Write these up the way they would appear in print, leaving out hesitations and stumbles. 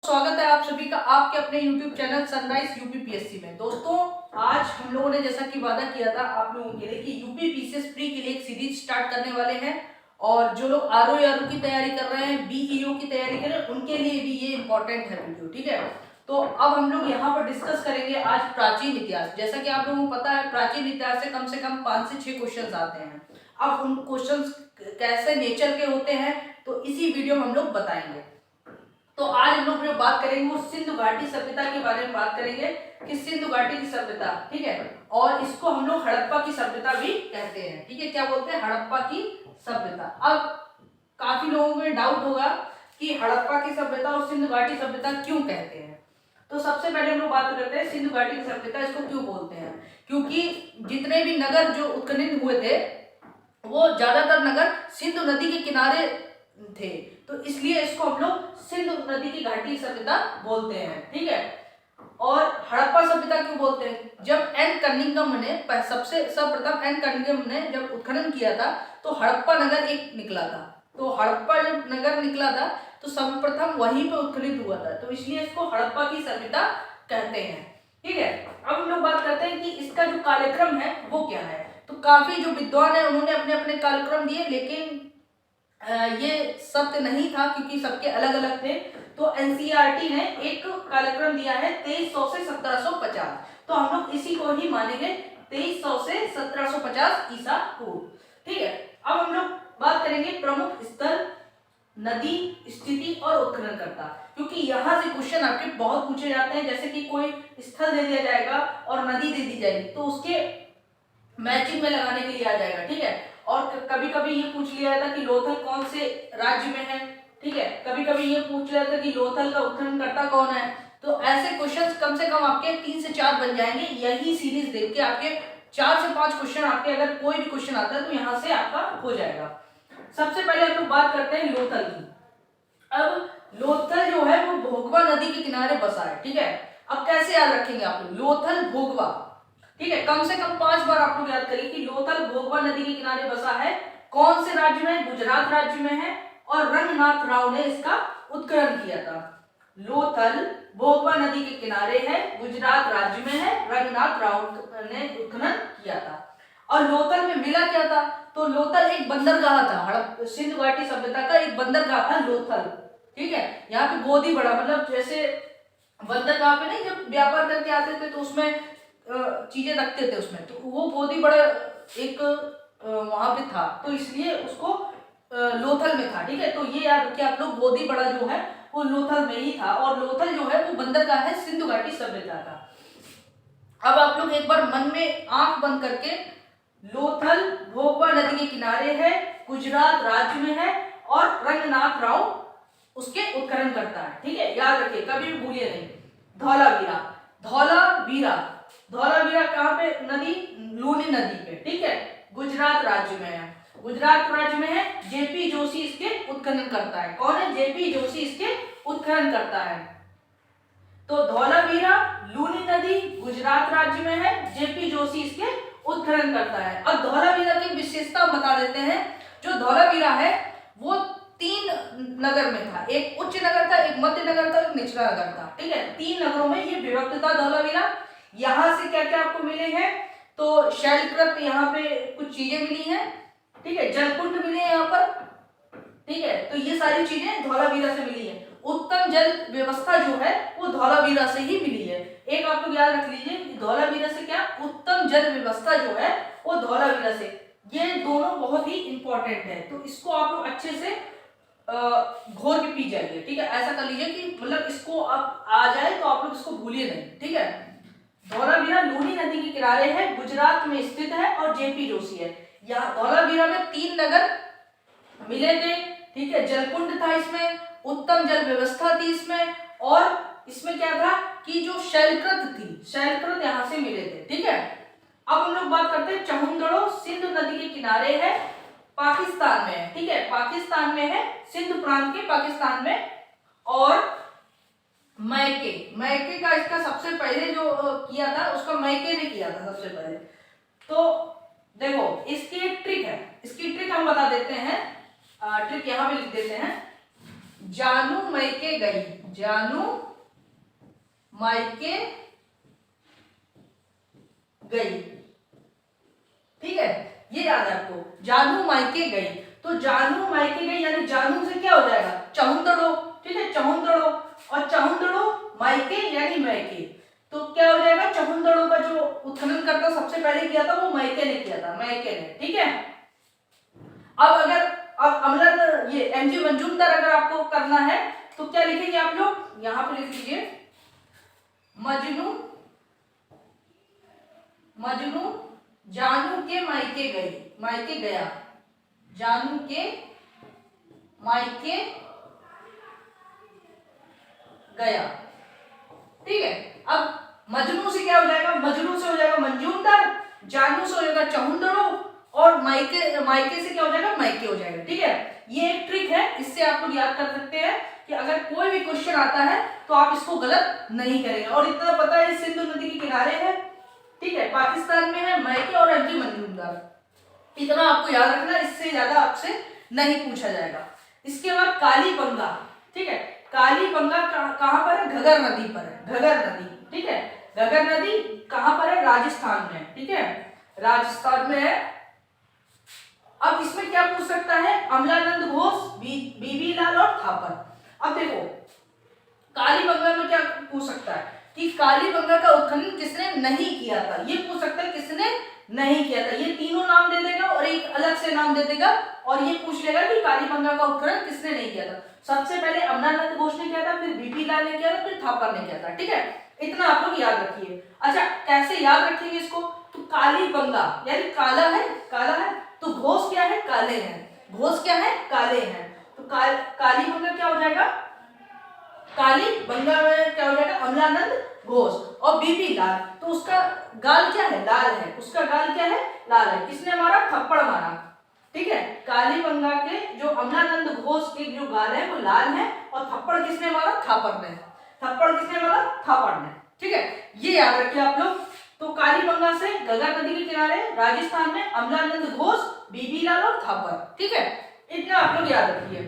स्वागत है आप सभी का आपके अपने YouTube चैनल सनराइज यूपीपीएससी में। दोस्तों, आज हम लोगों ने जैसा कि वादा किया था आप लोगों के लिए कि यूपीपीसीएस प्री के लिए एक सीरीज स्टार्ट करने वाले हैं और जो लोग आरओ की तैयारी कर रहे हैं, बीईओ की तैयारी कर रहे हैं, उनके लिए भी ये इंपॉर्टेंट है वीडियो। ठीक है, तो अब हम लोग यहाँ पर डिस्कस करेंगे आज प्राचीन इतिहास। जैसा कि आप लोगों को पता है, प्राचीन इतिहास से कम 5 से 6 क्वेश्चन आते हैं। अब उन क्वेश्चन कैसे नेचर के होते हैं तो इसी वीडियो में हम लोग बताएंगे। तो आज हम लोग जो बात करेंगे वो सिंधु घाटी सभ्यता के बारे में बात करेंगे कि सिंधु घाटी की सभ्यता, ठीक है, और इसको हम लोग हड़प्पा की सभ्यता भी कहते हैं। ठीक है, क्या बोलते हैं? हड़प्पा की सभ्यता। अब काफी लोगों में डाउट होगा कि हड़प्पा की सभ्यता और सिंधु घाटी सभ्यता क्यों कहते हैं। तो सबसे पहले हम लोग बात करते हैं सिंधु घाटी की सभ्यता इसको क्यों बोलते हैं। क्योंकि जितने भी नगर जो उत्खनन हुए थे वो ज्यादातर नगर सिंधु नदी के किनारे थे, तो इसलिए इसको हम लोग सिंधु नदी की घाटी सभ्यता बोलते हैं। ठीक है, और हड़प्पा सभ्यता क्यों बोलते हैं? जब एन कनिंघम ने सर्वप्रथम एन कनिंघम ने जब उत्खनन किया था तो हड़प्पा नगर एक निकला था। तो हड़प्पा जब नगर निकला था तो सर्वप्रथम वहीं पर उत्खनित हुआ था, तो इसलिए इसको हड़प्पा की सभ्यता कहते हैं। ठीक है, अब हम लोग बात करते हैं कि इसका जो कालक्रम है वो क्या है। तो काफी जो विद्वान है उन्होंने अपने अपने कालक्रम दिए, लेकिन ये सत्य नहीं था क्योंकि सबके अलग अलग थे। तो एनसीईआरटी ने एक कालक्रम दिया है 2300 से 1750, तो हम लोग इसी को ही मानेंगे 2300 से 1750 ईसा पूर्व। ठीक है, अब हम लोग बात करेंगे प्रमुख स्थल, नदी, स्थिति और उत्खननकर्ता, क्योंकि यहाँ से क्वेश्चन आपके बहुत पूछे जाते हैं। जैसे कि कोई स्थल दे दिया जाएगा और नदी दे दी जाएगी तो उसके मैचिंग में लगाने के लिए आ जाएगा। ठीक है, और कभी कभी ये पूछ लिया जाता कि लोथल कौन से राज्य में है। ठीक है, कभी कभी ये पूछ लिया जाता कि लोथल का उत्खननकर्ता कौन है। तो ऐसे क्वेश्चंस कम से कम आपके 3 से 4 बन जाएंगे। यही सीरीज देख के आपके 4 से 5 क्वेश्चन आपके, अगर कोई भी क्वेश्चन आता है तो यहाँ से आपका हो जाएगा। सबसे पहले हम लोग बात करते हैं लोथल की। अब लोथल जो है वो भोगवा नदी के किनारे बसा है। ठीक है, अब कैसे याद रखेंगे आप लोग? लोथल भोगवा, ठीक है, कम से कम 5 बार आप लोग याद करिए कि लोथल भोगवा नदी के किनारे बसा है। कौन से राज्य में? गुजरात राज्य में है, और रंगनाथ राव ने इसका उत्खनन किया था। लोथल भोगवा नदी के किनारे है, गुजरात राज्य में है, रंगनाथ राव ने उत्खनन किया था। और लोथल में मिला क्या था? तो लोथल एक बंदरगाह था, सिंधु घाटी सभ्यता का एक बंदरगाह था लोथल। ठीक है, यहाँ पे गोदी बड़ा, मतलब जैसे बंदरगाह पे नहीं जब व्यापार करके आते थे तो उसमें चीजें रखते थे उसमें, तो वो गोदी बड़ा एक वहां पे था, तो इसलिए उसको लोथल में था। ठीक है, तो ये याद रखिए आप लोग, गोदी बड़ा जो है वो लोथल में ही था, और लोथल जो है वो बंदरगाह है सिंधु घाटी सभ्यता का। अब आप लोग एक बार मन में आंख बंद करके, लोथल भोगवा नदी के किनारे है, गुजरात राज्य में है, और रंगनाथ राव उसके उत्खनन करता है। ठीक है, याद रखिए, कभी भी भूलिए नहीं। धौलावीरा, धौलावीरा, धौलावीरा कहाँ पे? नदी, लूनी नदी पे। ठीक है, गुजरात राज्य में है, गुजरात राज्य में है। जेपी जोशी इसके उत्खनन करता है। कौन है? जेपी जोशी इसके उत्खनन करता है। तो धौलावीरा, लूनी नदी, गुजरात राज्य में है, जेपी जोशी इसके उत्खनन करता है। अब धौलावीरा की विशेषता बता देते हैं। जो धौलावीरा है वो 3 नगर में था, एक उच्च नगर था, एक मध्य नगर था, एक निचला नगर था। ठीक है, 3 नगरों में ये विभक्त था धौलावीरा। यहाँ से क्या क्या आपको मिले हैं? तो शैलकृत, यहाँ पे कुछ चीजें मिली हैं। ठीक है, जलकुंड मिले हैं यहाँ पर। ठीक है, तो ये सारी चीजें धौलावीरा से मिली है। उत्तम जल व्यवस्था जो है वो धौलावीरा से ही मिली है। एक आप लोग याद रख लीजिए, धौलावीरा से क्या? उत्तम जल व्यवस्था जो है वो धौलावीरा से। ये दोनों बहुत ही इंपॉर्टेंट है, तो इसको आप लोग अच्छे से घोर के पी जाइए। ठीक है, ऐसा कर लीजिए कि मतलब इसको आप आ जाए तो आप लोग इसको भूलिए नहीं। ठीक है, धौलावीरा लूनी नदी के किनारे है, गुजरात में स्थित है, और जेपी जोशी है। यहाँ धौलावीरा में 3 नगर मिले थे। ठीक है, जलकुंड था इसमें, उत्तम जल व्यवस्था थी इसमें, और इसमें क्या था कि जो शैलकृत थी, शैलकृत यहाँ से मिले थे। ठीक है, अब हम लोग बात करते हैं चहुंदड़ो, सिंधु नदी के किनारे है, पाकिस्तान में है। ठीक है, पाकिस्तान में है, सिंधु प्रांत के पाकिस्तान में। और मैके, मैके का इसका सबसे पहले जो किया था उसका मैके ने किया था सबसे पहले। तो देखो इसकी एक ट्रिक है, इसकी ट्रिक हम बता देते हैं, ट्रिक यहाँ पे लिख देते हैं। जानू मायके गई, जानू मायके गई, ठीक है, ये याद है आपको, जानू मायके गई। तो जानू मायके गई यानी जानू से क्या हो जाएगा, चहुंदड़ो, ठीक है, चहुंदड़ो, और चहुंदड़ो मायके यानी मैके, तो क्या हो जाएगा, चहुंदड़ो का जो उत्खनन करता सबसे पहले किया था वो मैके ने किया था, मैके ने, ठीक है। अब अमलन ये एमजी मंजूमदार अगर आपको करना है तो क्या लिखेंगे आप लोग, यहां पे लिख लीजिए मजनू, मजनू जानू के मायके गई, मायके गया, जानू के मायके गया, ठीक है। अब मजनू से क्या हो जाएगा, मजनू से हो जाएगा मंजूमदार, जानू से हो जाएगा चहुंदड़ो, और मायके, मायके से क्या हो जाएगा, मैके हो जाएगा, ठीक है। ये एक ट्रिक है, इससे आप लोग याद कर सकते हैं कि अगर कोई भी क्वेश्चन आता है तो आप इसको गलत नहीं करेंगे। और इतना पता है सिंधु नदी के किनारे है, ठीक है, पाकिस्तान में है मैके और एमजी मंजूमदार, इतना आपको याद रखना, इससे ज्यादा आपसे नहीं पूछा जाएगा। इसके बाद कालीबंगा, ठीक है, कालीबंगा कहां पर है, घगर नदी पर है, घगर नदी, ठीक है, घगर नदी कहां पर है, राजस्थान में, ठीक है, राजस्थान में है। अब इसमें क्या पूछ सकता है, अमलानंद घोष, बीबी लाल और थापर। अब देखो कालीबंगा में क्या पूछ सकता है कि कालीबंगा का उत्खनन किसने नहीं किया था, ये पूछ सकता है किसने नहीं किया था, ये तीनों नाम दे देगा और एक अलग से नाम दे देगा, और ये पूछ लेगा कि कालीबंगा का उत्खनन किसने नहीं किया था। सबसे पहले अमलानंद घोष ने किया था, फिर बीबी लाल ने किया था, फिर थापर ने किया था, ठीक है, इतना आप लोग याद रखिए। अच्छा कैसे याद रखेंगे इसको, तो कालीबंगा यानी काला है, काला है, तो घोष क्या है, काले हैं, घोष क्या है, काले हैं, तो कालीबंगा क्या हो जाएगा, कालीबंगा में क्या हो जाएगा, अमलानंद घोष, और बीबी लाल तो उसका गाल क्या है, लाल है, उसका गाल क्या है, लाल है, किसने मारा, थप्पड़ मारा, ठीक है। कालीबंगा के जो अमलानंद घोष के जो गाल है वो लाल है, और थप्पड़ किसने मारा, थापर ने, थप्पड़ किसने मारा, थापर ने, ठीक है, ये याद रखिए आप लोग। तो कालीबंगा से घगर नदी के किनारे राजस्थान में अमलानंद घोष, बीबी लाल और थापर, ठीक है, इतना आप लोग याद रखिए।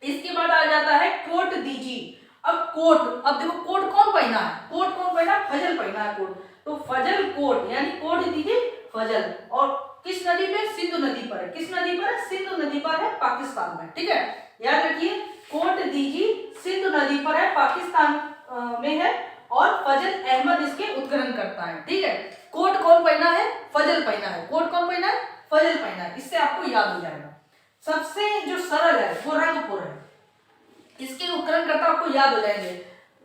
इसके बाद आ जाता है कोट दीजी। अब कोट, अब देखो कोट कौन पहना है, कोट कौन पहना है, फजल पहना है कोट, तो फजल कोट यानी कोट दीजिए फजल, और किस नदी पे, सिंधु नदी पर है, किस नदी पर है, सिंधु नदी पर है, पाकिस्तान में, ठीक है, याद रखिए कोट दीजी सिंधु नदी पर है, पाकिस्तान में है, और फजल अहमद इसके उत्खनन करता है, ठीक है। कोट कौन पहना है, फजल पहना है, कोट कौन पहना है, फजल पहना है, इससे आपको याद हो जाएगा। सबसे जो सरल है वो रंगपुर है, इसके उत्खनन करता आपको याद हो जाएंगे,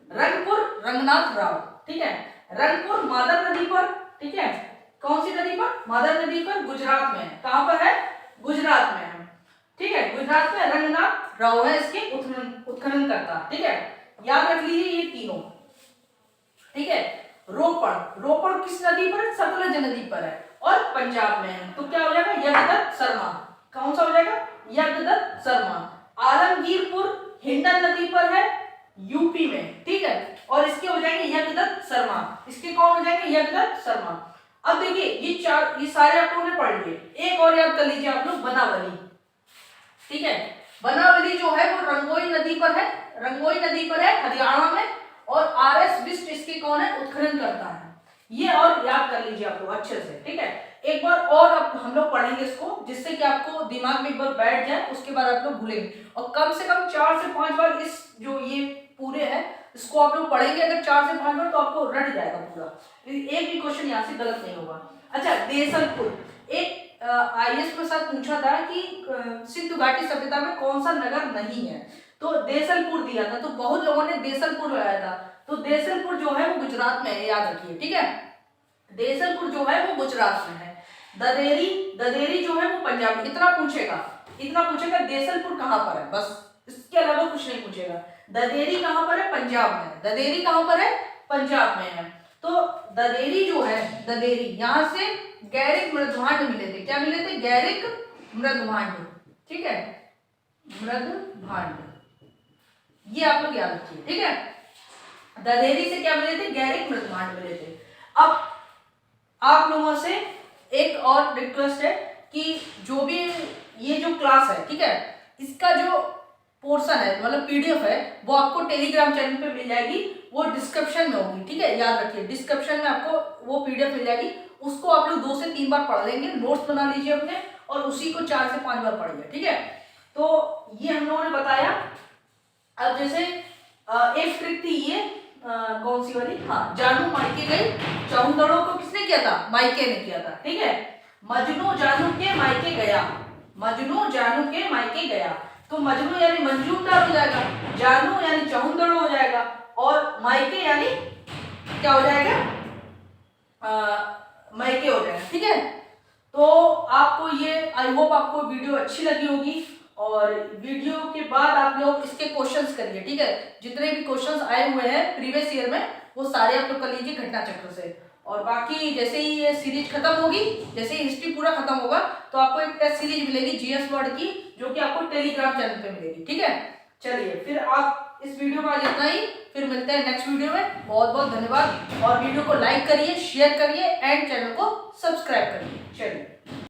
रंगपुर रंगनाथ राव, ठीक है, रंगपुर मादर नदी पर, ठीक है, कौन सी नदी पर, मादर नदी पर, गुजरात में है, कहां पर है, गुजरात में है, ठीक है, गुजरात में रंगनाथ राव है इसके उत्खनन करता, ठीक है, याद रख लीजिए ये तीनों, ठीक है। रोपड़, रोपड़ किस नदी पर है, सतलज नदी पर है, और पंजाब में है, तो क्या हो जाएगा, यज्ञदत्त शर्मा, कौन सा हो जाएगा, यज्ञदत्त शर्मा। आलमगीरपुर हिंडन नदी पर है, यूपी में, ठीक है, और इसके हो जाएंगे यज्ञदत्त शर्मा, इसके कौन हो जाएंगे, यज्ञदत्त शर्मा। अब देखिए ये सारे आप लोगों ने पढ़ लिए, एक और याद कर लीजिए आप लोग, बनावली, ठीक है, बनावली जो है वो रंगोई नदी पर है, रंगोई नदी पर है हरियाणा में, और आरएस बिष्ट इसके कौन है, उत्खनन करता है, ये और याद कर लीजिए आप लोग अच्छे से, ठीक है। एक बार और अब हम लोग पढ़ेंगे इसको, जिससे कि आपको दिमाग में एक बार बैठ जाए, उसके बाद आप लोग भूलेंगे, और कम से कम 4 से 5 बार इस जो ये पूरे हैं इसको आप लोग पढ़ेंगे, अगर 4 से 5 बार तो आपको रट जाएगा पूरा, एक भी क्वेश्चन यहाँ से गलत नहीं होगा। अच्छा देसलपुर, एक आईएएस में साथ पूछा था कि सिंधु घाटी सभ्यता में कौन सा नगर नहीं है, तो देसलपुर दिया था, तो बहुत लोगों ने देसलपुर लगाया था, तो देसलपुर जो है वो गुजरात में है, याद रखिए, ठीक है, देसलपुर जो है वो गुजरात में है। ददेरी, ददेरी जो है वो पंजाब में, इतना पूछेगा देसलपुर कहां पर है, बस इसके अलावा कुछ नहीं पूछेगा। ददेरी कहां पर है, पंजाब में, ददेरी कहां पर है, पंजाब में है। तो ददेरी जो है, ददेरी यहां से गैरिक मृदभांड मिले थे, क्या मिले थे, गैरिक मृदभांड, ठीक है, मृदभांड, ये आप लोग याद रखिए, ठीक है। ददेरी से क्या मिले थे, गैरिक मृदभांड मिले थे। अब आप लोगों से एक और रिक्वेस्ट है कि जो भी ये जो क्लास है, ठीक है, इसका जो पोर्शन है, मतलब पीडीएफ है, वो आपको टेलीग्राम चैनल पे मिल जाएगी, वो डिस्क्रिप्शन में होगी, ठीक है, याद रखिए डिस्क्रिप्शन में आपको वो पीडीएफ मिल जाएगी। उसको आप लोग 2 से 3 बार पढ़ लेंगे, नोट्स बना लीजिए अपने, और उसी को 4 से 5 बार पढ़िए, ठीक है। तो ये हम लोगों ने बताया। अब जैसे एक ट्रिक थी ये, कौन सी वाली, हाँ, जानू मायके गई, चौंदड़ों को किसने किया था, मायके ने किया था, ठीक है। मजनू जानू के मायके गया, मजनू जानू के मायके गया, तो मजनू यानी मंजूदार हो जाएगा, जानू यानी चौंदड़ हो जाएगा, और मायके यानी क्या हो जाएगा, मायके हो जाएगा, ठीक है। तो आपको ये, आई होप आपको वीडियो अच्छी लगी होगी, और वीडियो के बाद आप लोग इसके क्वेश्चंस करिए, ठीक है। जितने भी क्वेश्चंस आए हुए हैं प्रीवियस ईयर में वो सारे आप लोग कर लीजिए घटना चक्र से। और बाकी जैसे ही ये सीरीज खत्म होगी, जैसे ही हिस्ट्री पूरा खत्म होगा, तो आपको एक टेस्ट सीरीज मिलेगी जीएस वर्ड की, जो कि आपको टेलीग्राम चैनल पे मिलेगी, ठीक है। चलिए फिर आप इस वीडियो में आज इतना ही, फिर मिलते हैं नेक्स्ट वीडियो में। बहुत बहुत धन्यवाद, और वीडियो को लाइक करिए, शेयर करिए एंड चैनल को सब्सक्राइब करिए। चलिए।